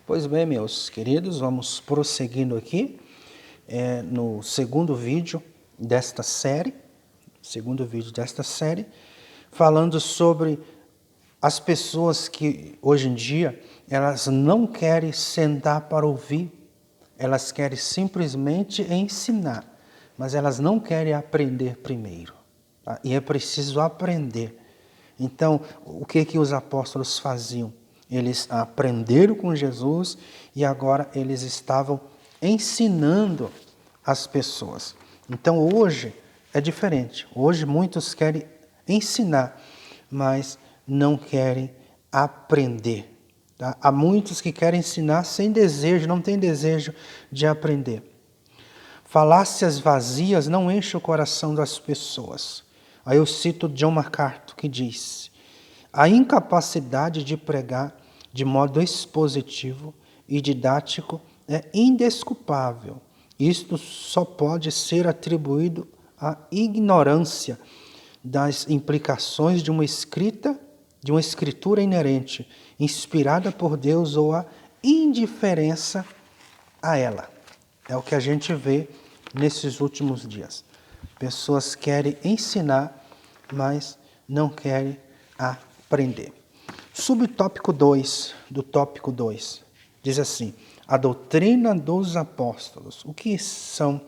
Pois bem, meus queridos, vamos prosseguindo aqui no segundo vídeo desta série, falando sobre as pessoas que hoje em dia elas não querem sentar para ouvir, elas querem simplesmente ensinar, mas elas não querem aprender primeiro, tá? E é preciso aprender. Então, o que os apóstolos faziam? Eles aprenderam com Jesus e agora eles estavam ensinando as pessoas. Então hoje é diferente. Hoje muitos querem ensinar, mas não querem aprender. Tá? Há muitos que querem ensinar sem desejo, não têm desejo de aprender. Falácias vazias não enchem o coração das pessoas. Aí eu cito John MacArthur, que diz: a incapacidade de pregar de modo expositivo e didático é indesculpável. Isto só pode ser atribuído à ignorância das implicações de uma escritura inerente, inspirada por Deus, ou à indiferença a ela. É o que a gente vê nesses últimos dias. Pessoas querem ensinar, mas não querem aprender. Subtópico 2 do tópico 2 diz assim: a doutrina dos apóstolos. O que são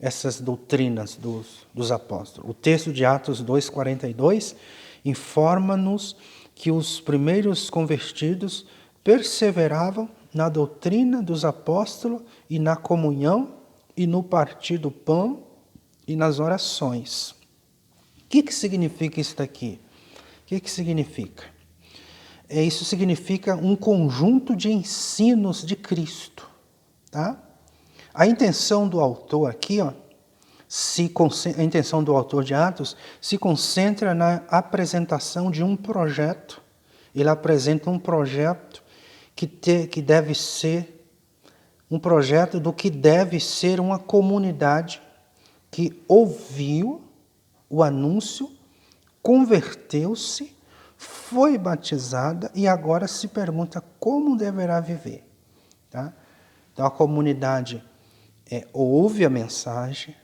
essas doutrinas dos apóstolos? O texto de Atos 2,42 informa-nos que os primeiros convertidos perseveravam na doutrina dos apóstolos e na comunhão e no partir do pão e nas orações. O que significa isso daqui? O que significa? Isso significa um conjunto de ensinos de Cristo. Tá? A intenção do autor aqui, a intenção do autor de Atos, se concentra na apresentação de um projeto. Ele apresenta um projeto que deve ser um projeto do que deve ser uma comunidade que ouviu o anúncio, converteu-se, foi batizada e agora se pergunta como deverá viver. Tá? Então a comunidade ouve a mensagem,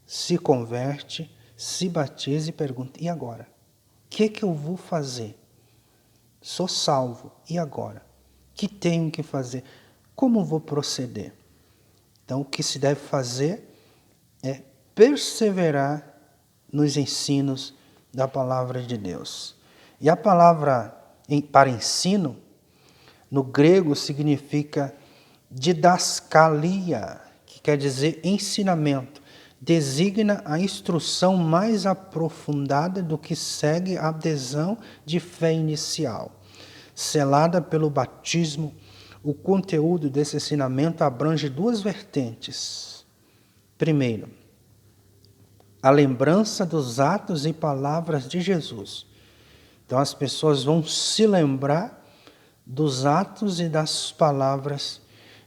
se converte, se batiza e pergunta: e agora? O que eu vou fazer? Sou salvo, e agora? O que tenho que fazer? Como vou proceder? Então o que se deve fazer é perseverar nos ensinos da palavra de Deus. E a palavra para ensino, no grego, significa didaskalia, que quer dizer ensinamento. Designa a instrução mais aprofundada do que segue a adesão de fé inicial. Selada pelo batismo, o conteúdo desse ensinamento abrange duas vertentes. Primeiro, a lembrança dos atos e palavras de Jesus. Então as pessoas vão se lembrar dos atos e das palavras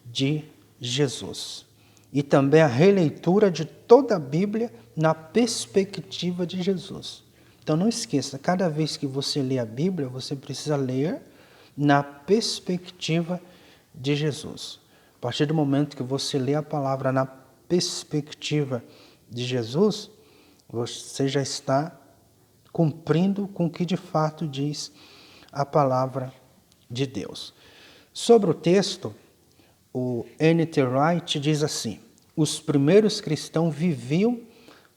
de Jesus. E também a releitura de toda a Bíblia na perspectiva de Jesus. Então não esqueça, cada vez que você lê a Bíblia, você precisa ler na perspectiva de Jesus. A partir do momento que você lê a palavra na perspectiva de Jesus, você já está cumprindo com o que de fato diz a palavra de Deus. Sobre o texto, o N.T. Wright diz assim: os primeiros cristãos viviam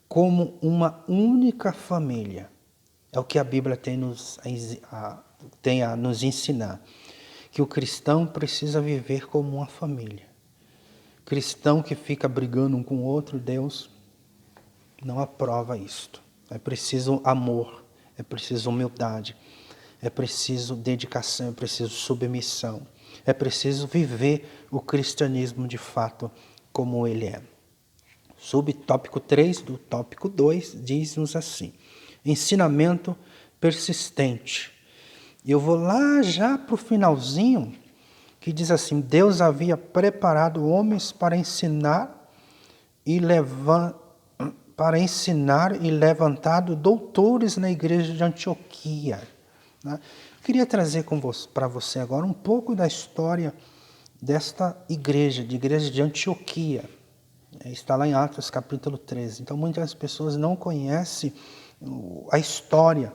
como uma única família. É o que a Bíblia tem a nos ensinar. Que o cristão precisa viver como uma família. Cristão que fica brigando um com o outro, Deus não aprova isto. É preciso amor, é preciso humildade, é preciso dedicação, é preciso submissão. É preciso viver o cristianismo de fato como ele é. Subtópico 3 do tópico 2 diz-nos assim: ensinamento persistente. E eu vou lá já para o finalzinho, que diz assim: Deus havia preparado homens para ensinar e levantado doutores na igreja de Antioquia. Eu queria trazer para você agora um pouco da história desta igreja de Antioquia. Está lá em Atos capítulo 13. Então muitas pessoas não conhecem a história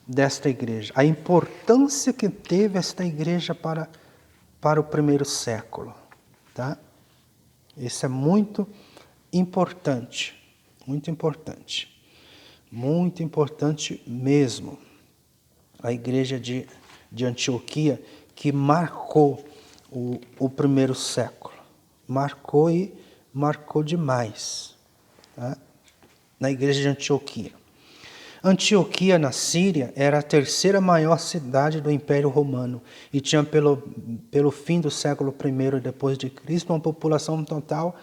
desta igreja, a importância que teve esta igreja para o primeiro século. Tá? Isso é muito importante, muito importante. Muito importante mesmo. A igreja de Antioquia, que marcou o primeiro século. Marcou demais. Tá? Na igreja de Antioquia. Antioquia, na Síria, era a terceira maior cidade do Império Romano e tinha, pelo fim do século I depois de Cristo, uma população total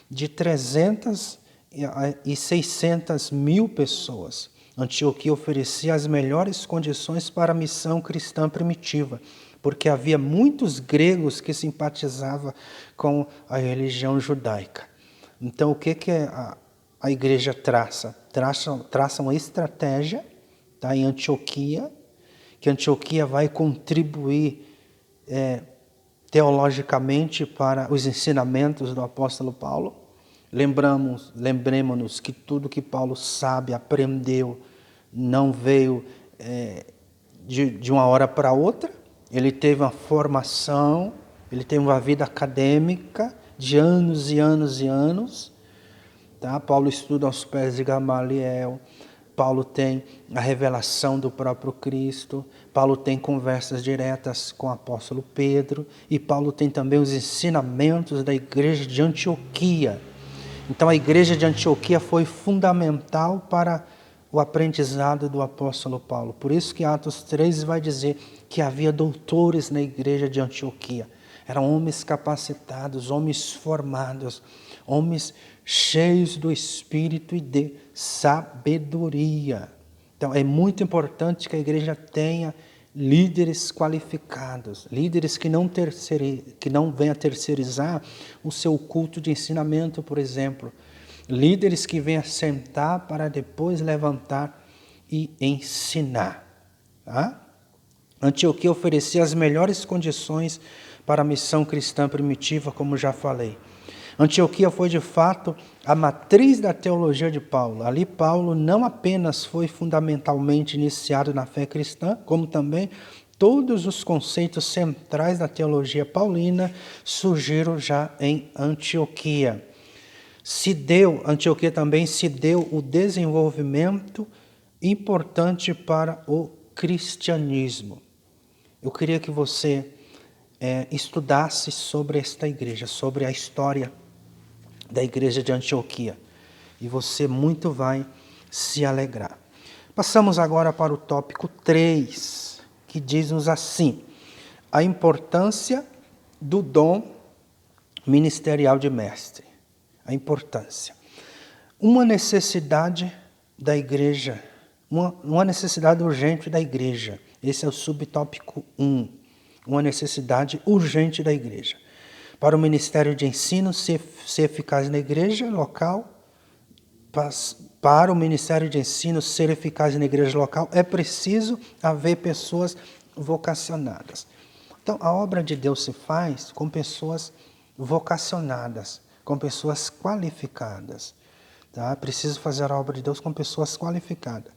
de 300 e 600 mil pessoas. Antioquia oferecia as melhores condições para a missão cristã primitiva, porque havia muitos gregos que simpatizavam com a religião judaica. Então, o que a igreja traça? Traça uma estratégia, tá, em Antioquia, que Antioquia vai contribuir teologicamente para os ensinamentos do apóstolo Paulo. Lembremos-nos que tudo que Paulo sabe, aprendeu, não veio de uma hora para outra. Ele teve uma formação, ele teve uma vida acadêmica de anos e anos e anos. Tá? Paulo estuda aos pés de Gamaliel. Paulo tem a revelação do próprio Cristo. Paulo tem conversas diretas com o apóstolo Pedro. E Paulo tem também os ensinamentos da igreja de Antioquia. Então a igreja de Antioquia foi fundamental para o aprendizado do apóstolo Paulo. Por isso que Atos 3 vai dizer que havia doutores na igreja de Antioquia. Eram homens capacitados, homens formados, homens cheios do Espírito e de sabedoria. Então é muito importante que a igreja tenha líderes qualificados, líderes que não venham a terceirizar o seu culto de ensinamento, por exemplo. Líderes que venham sentar para depois levantar e ensinar. Tá? Antioquia oferecia as melhores condições para a missão cristã primitiva, como já falei. Antioquia foi de fato a matriz da teologia de Paulo. Ali Paulo não apenas foi fundamentalmente iniciado na fé cristã, como também todos os conceitos centrais da teologia paulina surgiram já em Antioquia. Antioquia também se deu o desenvolvimento importante para o cristianismo. Eu queria que você estudasse sobre esta igreja, sobre a história da igreja de Antioquia. E você muito vai se alegrar. Passamos agora para o tópico 3, que diz-nos assim: a importância do dom ministerial de mestre. A importância. Uma necessidade da igreja, uma necessidade urgente da igreja. Esse é o subtópico 1. Uma necessidade urgente da igreja. Para o ministério de ensino ser eficaz na igreja local, para o ministério de ensino ser eficaz na igreja local, é preciso haver pessoas vocacionadas. Então, a obra de Deus se faz com pessoas vocacionadas, com pessoas qualificadas. Tá? Preciso fazer a obra de Deus com pessoas qualificadas.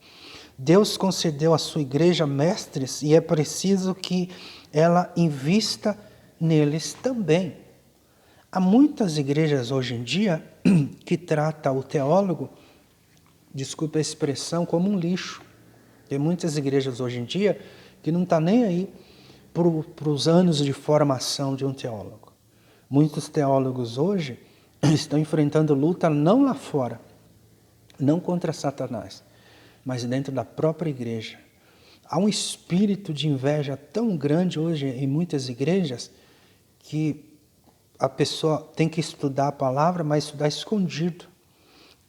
Deus concedeu à sua igreja mestres e é preciso que ela invista neles também. Há muitas igrejas hoje em dia que tratam o teólogo, desculpa a expressão, como um lixo. Tem muitas igrejas hoje em dia que não estão nem aí para os anos de formação de um teólogo. Muitos teólogos hoje estão enfrentando luta não lá fora, não contra Satanás, mas dentro da própria igreja. Há um espírito de inveja tão grande hoje em muitas igrejas que a pessoa tem que estudar a palavra, mas estudar escondido.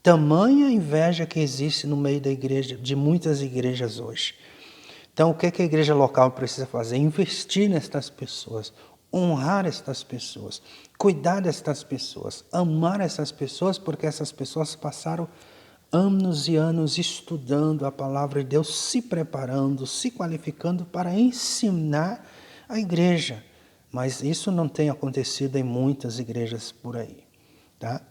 Tamanha inveja que existe no meio da igreja, de muitas igrejas hoje. Então, o que a igreja local precisa fazer? Investir nestas pessoas, honrar estas pessoas, cuidar destas pessoas, amar essas pessoas, porque essas pessoas passaram anos e anos estudando a palavra de Deus, se preparando, se qualificando para ensinar a igreja. mas isso não tem acontecido em muitas igrejas por aí, tá?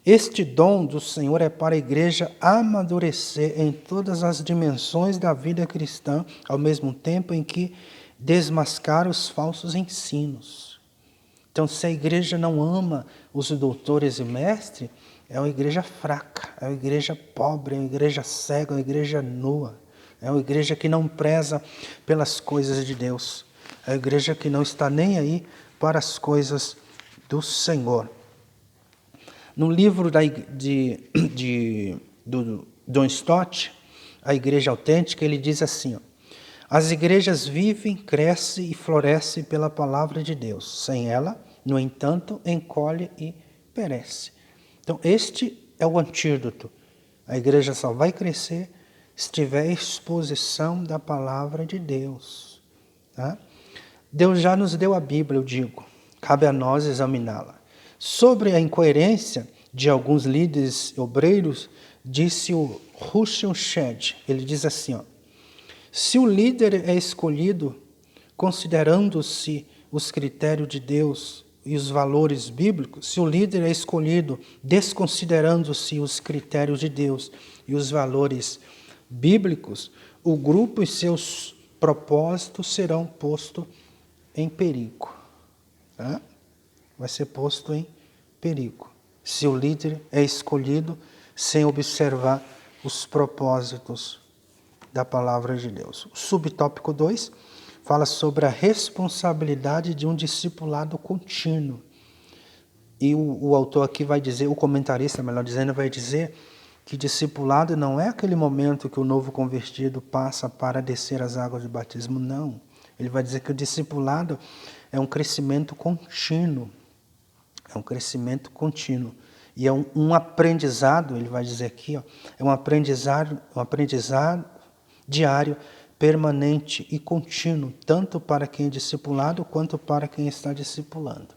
Este dom do Senhor é para a igreja amadurecer em todas as dimensões da vida cristã, ao mesmo tempo em que desmascara os falsos ensinos. Então, se a igreja não ama os doutores e mestres, é uma igreja fraca, é uma igreja pobre, é uma igreja cega, é uma igreja nua, é uma igreja que não preza pelas coisas de Deus, é uma igreja que não está nem aí para as coisas do Senhor. No livro do John Stott, A Igreja Autêntica, ele diz assim, ó, as igrejas vivem, crescem e florescem pela palavra de Deus. Sem ela, no entanto, encolhe e perece. Então, este é o antídoto. A igreja só vai crescer se tiver exposição da palavra de Deus. Tá? Deus já nos deu a Bíblia, eu digo. Cabe a nós examiná-la. Sobre a incoerência de alguns líderes obreiros, disse o Russell Shedd. Ele diz assim, ó, se o líder é escolhido considerando-se os critérios de Deus e os valores bíblicos, se o líder é escolhido desconsiderando-se os critérios de Deus e os valores bíblicos, o grupo e seus propósitos serão postos em perigo. Tá? Vai ser posto em perigo. Se o líder é escolhido sem observar os propósitos da palavra de Deus. O subtópico 2 fala sobre a responsabilidade de um discipulado contínuo. E o autor aqui vai dizer, o comentarista, melhor dizendo, vai dizer que discipulado não é aquele momento que o novo convertido passa para descer as águas de batismo, não. Ele vai dizer que o discipulado é um crescimento contínuo. É um crescimento contínuo. E é um aprendizado, ele vai dizer aqui, ó, é um aprendizado diário, permanente e contínuo, tanto para quem é discipulado quanto para quem está discipulando.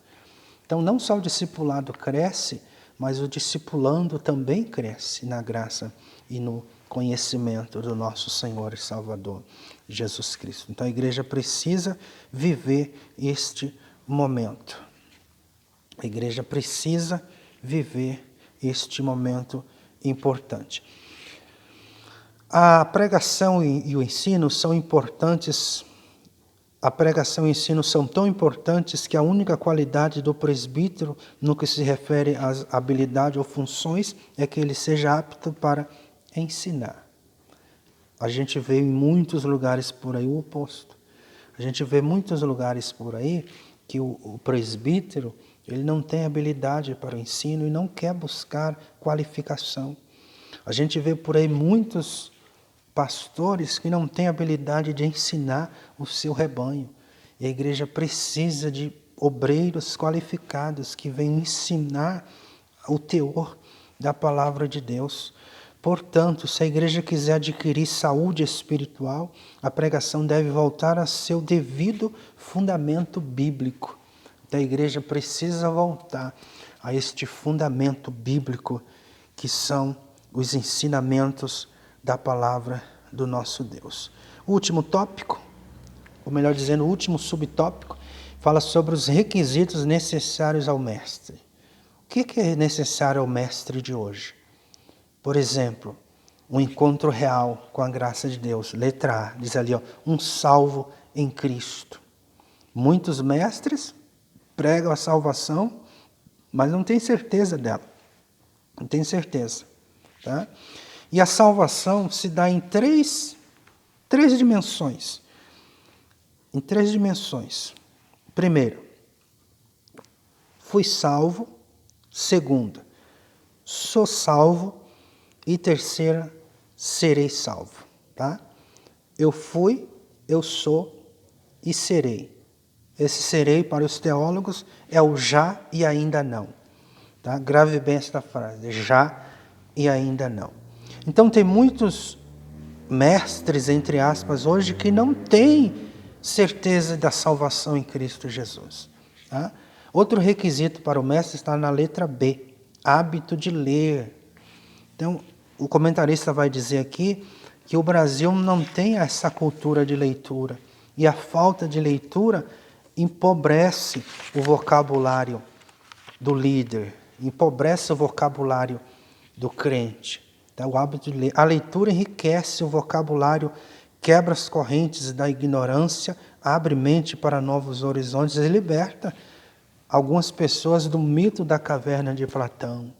Então, não só o discipulado cresce, mas o discipulando também cresce na graça e no conhecimento do nosso Senhor e Salvador, Jesus Cristo. Então, a igreja precisa viver este momento. A igreja precisa viver este momento importante. A pregação e o ensino são importantes. A pregação e o ensino são tão importantes que a única qualidade do presbítero no que se refere às habilidades ou funções é que ele seja apto para ensinar. A gente vê em muitos lugares por aí o oposto. A gente vê muitos lugares por aí que o presbítero ele não tem habilidade para o ensino e não quer buscar qualificação. A gente vê por aí muitos pastores que não têm habilidade de ensinar o seu rebanho. E a igreja precisa de obreiros qualificados que venham ensinar o teor da palavra de Deus. Portanto, se a igreja quiser adquirir saúde espiritual, a pregação deve voltar a seu devido fundamento bíblico. Então, a igreja precisa voltar a este fundamento bíblico que são os ensinamentos da palavra do nosso Deus. O último tópico, ou melhor dizendo, o último subtópico, fala sobre os requisitos necessários ao mestre. O que é necessário ao mestre de hoje? Por exemplo, um encontro real com a graça de Deus. Letra A, diz ali, ó, um salvo em Cristo. Muitos mestres pregam a salvação, mas não tem certeza dela. Não tem certeza. Tá? E a salvação se dá em três dimensões. Em três dimensões. Primeiro, fui salvo. Segunda, sou salvo. E terceira, serei salvo. Tá? Eu fui, eu sou e serei. Esse serei, para os teólogos, é o já e ainda não. Tá? Grave bem esta frase, já e ainda não. Então, tem muitos mestres, entre aspas, hoje, que não têm certeza da salvação em Cristo Jesus. Tá? Outro requisito para o mestre está na letra B, hábito de ler. Então, o comentarista vai dizer aqui que o Brasil não tem essa cultura de leitura. E a falta de leitura empobrece o vocabulário do líder, empobrece o vocabulário do crente. Então, o hábito de ler. A leitura enriquece o vocabulário, quebra as correntes da ignorância, abre mente para novos horizontes e liberta algumas pessoas do mito da caverna de Platão.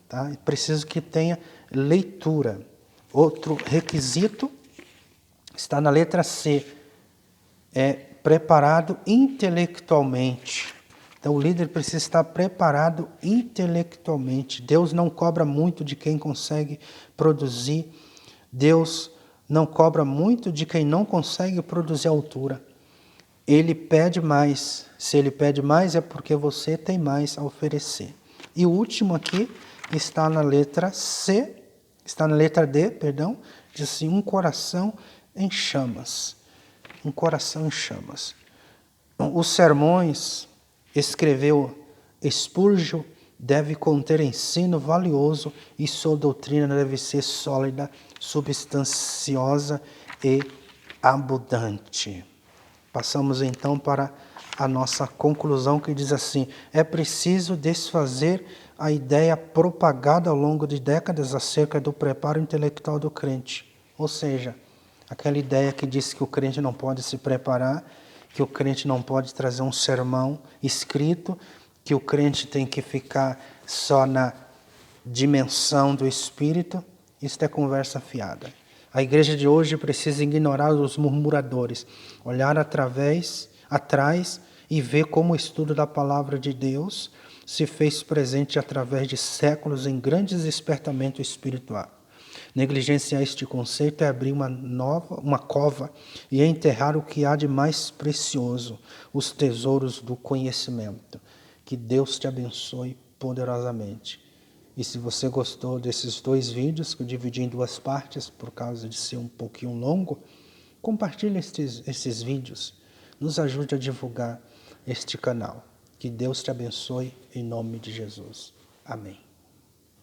Tá? É preciso que tenha leitura. Outro requisito está na letra C. É preparado intelectualmente. Então o líder precisa estar preparado intelectualmente. Deus não cobra muito de quem consegue produzir. Deus não cobra muito de quem não consegue produzir à altura. Ele pede mais. Se ele pede mais é porque você tem mais a oferecer. E o último aqui está na letra C, está na letra D, perdão, diz assim, um coração em chamas. Um coração em chamas. Os sermões, escreveu Spurgeon, deve conter ensino valioso e sua doutrina deve ser sólida, substanciosa e abundante. Passamos então para a nossa conclusão que diz assim: é preciso desfazer a ideia propagada ao longo de décadas acerca do preparo intelectual do crente. Ou seja, aquela ideia que diz que o crente não pode se preparar, que o crente não pode trazer um sermão escrito, que o crente tem que ficar só na dimensão do Espírito. Isso é conversa fiada. A igreja de hoje precisa ignorar os murmuradores, olhar atrás e ver como o estudo da palavra de Deus se fez presente através de séculos em grande despertamento espiritual. Negligenciar este conceito é abrir uma cova e enterrar o que há de mais precioso, os tesouros do conhecimento. Que Deus te abençoe poderosamente. E se você gostou desses 2 vídeos, que eu dividi em 2 partes, por causa de ser um pouquinho longo, compartilhe esses vídeos. Nos ajude a divulgar este canal. Que Deus te abençoe em nome de Jesus. Amém.